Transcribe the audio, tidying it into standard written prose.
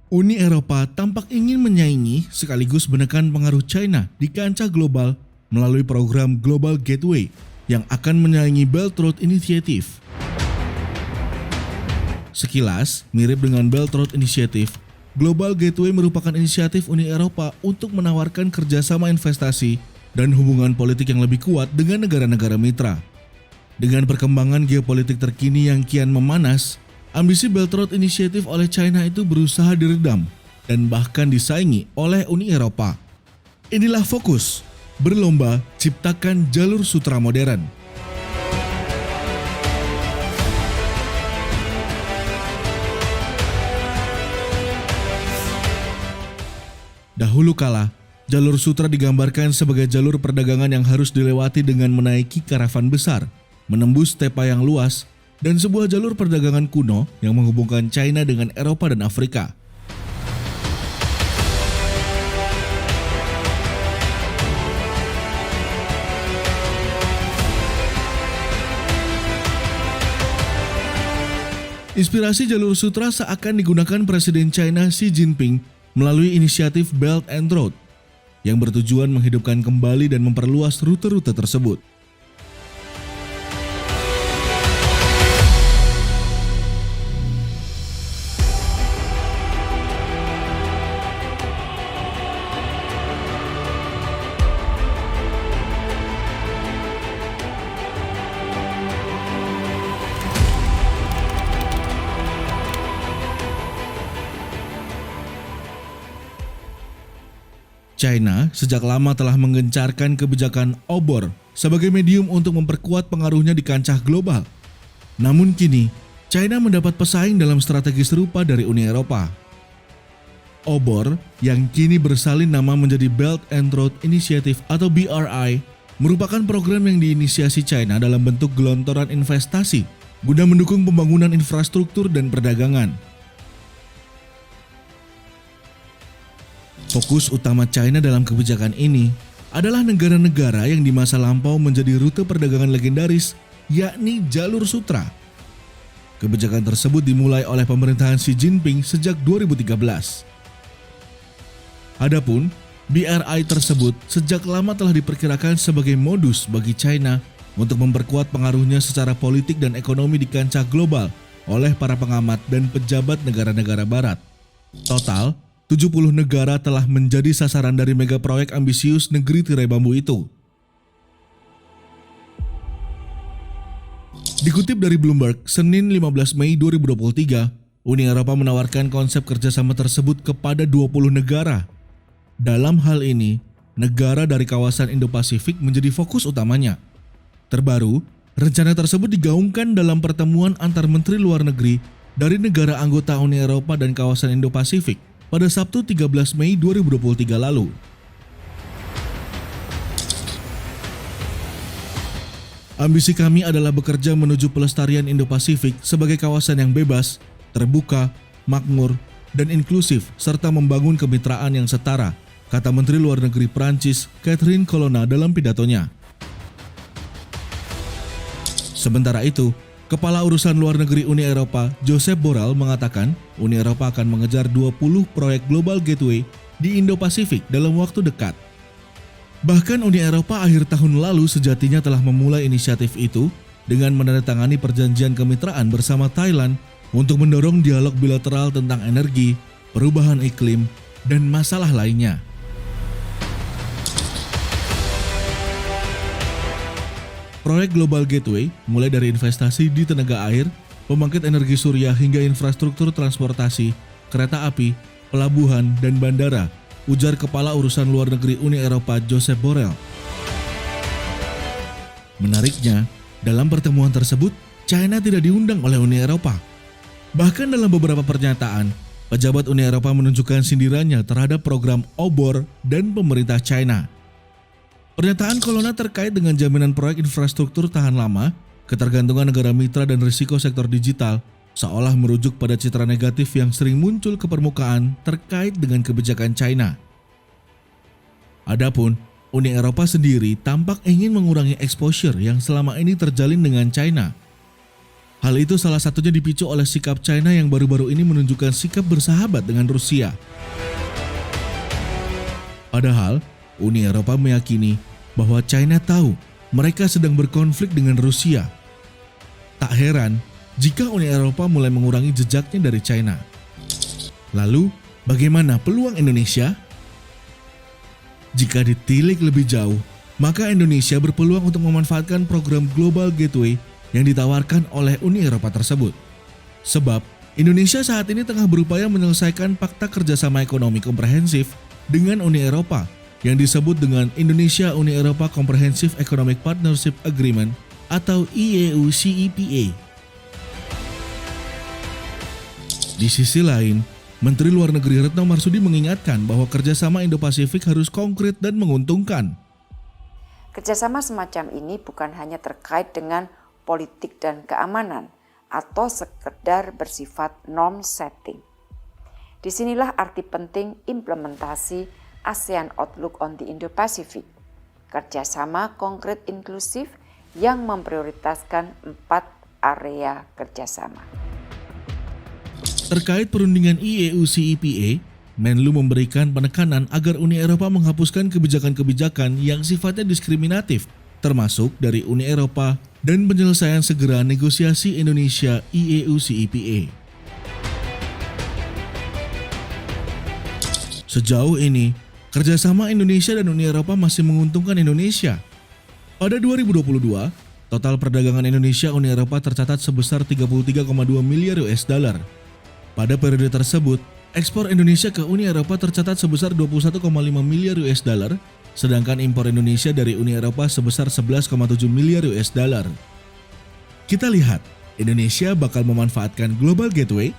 Uni Eropa tampak ingin menyaingi sekaligus menekan pengaruh China di kancah global melalui program Global Gateway yang akan menyaingi Belt Road Initiative. Sekilas, mirip dengan Belt Road Initiative, Global Gateway merupakan inisiatif Uni Eropa untuk menawarkan kerjasama investasi dan hubungan politik yang lebih kuat dengan negara-negara mitra. Dengan perkembangan geopolitik terkini yang kian memanas, ambisi Belt Road Initiative oleh China itu berusaha diredam dan bahkan disaingi oleh Uni Eropa. Inilah Fokus, berlomba ciptakan jalur sutra modern. Dahulu kala, jalur sutra digambarkan sebagai jalur perdagangan yang harus dilewati dengan menaiki karavan besar, menembus stepa yang luas, dan sebuah jalur perdagangan kuno yang menghubungkan China dengan Eropa dan Afrika. Inspirasi jalur sutra seakan digunakan Presiden China Xi Jinping melalui inisiatif Belt and Road yang bertujuan menghidupkan kembali dan memperluas rute-rute tersebut. China sejak lama telah menggencarkan kebijakan obor sebagai medium untuk memperkuat pengaruhnya di kancah global. Namun kini, China mendapat pesaing dalam strategi serupa dari Uni Eropa. Obor, yang kini bersalin nama menjadi Belt and Road Initiative atau BRI, merupakan program yang diinisiasi China dalam bentuk gelontoran investasi guna mendukung pembangunan infrastruktur dan perdagangan. Fokus utama China dalam kebijakan ini adalah negara-negara yang di masa lampau menjadi rute perdagangan legendaris, yakni jalur sutra. Kebijakan tersebut dimulai oleh pemerintahan Xi Jinping sejak 2013. Adapun, BRI tersebut sejak lama telah diperkirakan sebagai modus bagi China untuk memperkuat pengaruhnya secara politik dan ekonomi di kancah global oleh para pengamat dan pejabat negara-negara barat. Total, 70 negara telah menjadi sasaran dari mega proyek ambisius negeri tirai bambu itu. Dikutip dari Bloomberg, Senin 15 Mei 2023, Uni Eropa menawarkan konsep kerjasama tersebut kepada 20 negara. Dalam hal ini, negara dari kawasan Indo-Pasifik menjadi fokus utamanya. Terbaru, rencana tersebut digaungkan dalam pertemuan antar menteri luar negeri dari negara anggota Uni Eropa dan kawasan Indo-Pasifik pada Sabtu 13 Mei 2023 lalu. Ambisi kami adalah bekerja menuju pelestarian Indo-Pasifik sebagai kawasan yang bebas, terbuka, makmur, dan inklusif serta membangun kemitraan yang setara, kata Menteri Luar Negeri Prancis Catherine Colonna dalam pidatonya. Sementara itu, Kepala Urusan Luar Negeri Uni Eropa, Josep Borrell, mengatakan Uni Eropa akan mengejar 20 proyek Global Gateway di Indo-Pasifik dalam waktu dekat. Bahkan Uni Eropa akhir tahun lalu sejatinya telah memulai inisiatif itu dengan menandatangani perjanjian kemitraan bersama Thailand untuk mendorong dialog bilateral tentang energi, perubahan iklim, dan masalah lainnya. Proyek Global Gateway mulai dari investasi di tenaga air, pembangkit energi surya hingga infrastruktur transportasi, kereta api, pelabuhan, dan bandara, ujar Kepala Urusan Luar Negeri Uni Eropa Josep Borrell. Menariknya, dalam pertemuan tersebut, China tidak diundang oleh Uni Eropa. Bahkan dalam beberapa pernyataan, pejabat Uni Eropa menunjukkan sindirannya terhadap program obor dan pemerintah China. Pernyataan Colonna terkait dengan jaminan proyek infrastruktur tahan lama, ketergantungan negara mitra dan risiko sektor digital seolah merujuk pada citra negatif yang sering muncul ke permukaan terkait dengan kebijakan China. Adapun, Uni Eropa sendiri tampak ingin mengurangi exposure yang selama ini terjalin dengan China. Hal itu salah satunya dipicu oleh sikap China yang baru-baru ini menunjukkan sikap bersahabat dengan Rusia. Padahal, Uni Eropa meyakini bahwa China tahu mereka sedang berkonflik dengan Rusia. Tak heran jika Uni Eropa mulai mengurangi jejaknya dari China. Lalu, bagaimana peluang Indonesia? Jika ditilik lebih jauh, maka Indonesia berpeluang untuk memanfaatkan program Global Gateway yang ditawarkan oleh Uni Eropa tersebut. Sebab, Indonesia saat ini tengah berupaya menyelesaikan Fakta Kerjasama Ekonomi Komprehensif dengan Uni Eropa yang disebut dengan Indonesia-Uni Eropa Comprehensive Economic Partnership Agreement atau IEU-CEPA. Di sisi lain, Menteri Luar Negeri Retno Marsudi mengingatkan bahwa kerjasama Indo-Pasifik harus konkret dan menguntungkan. Kerjasama semacam ini bukan hanya terkait dengan politik dan keamanan atau sekedar bersifat norm setting. Disinilah arti penting implementasi ASEAN Outlook on the Indo-Pacific, kerjasama konkret inklusif yang memprioritaskan 4 area kerjasama. Terkait perundingan IEU-CEPA, Menlu memberikan penekanan agar Uni Eropa menghapuskan kebijakan-kebijakan yang sifatnya diskriminatif, termasuk dari Uni Eropa dan penyelesaian segera negosiasi Indonesia IEU-CEPA. Sejauh ini, kerjasama Indonesia dan Uni Eropa masih menguntungkan Indonesia. Pada 2022, total perdagangan Indonesia-Uni Eropa tercatat sebesar 33,2 miliar US dollar. Pada periode tersebut, ekspor Indonesia ke Uni Eropa tercatat sebesar 21,5 miliar US dollar, sedangkan impor Indonesia dari Uni Eropa sebesar 11,7 miliar US dollar. Kita lihat, Indonesia bakal memanfaatkan Global Gateway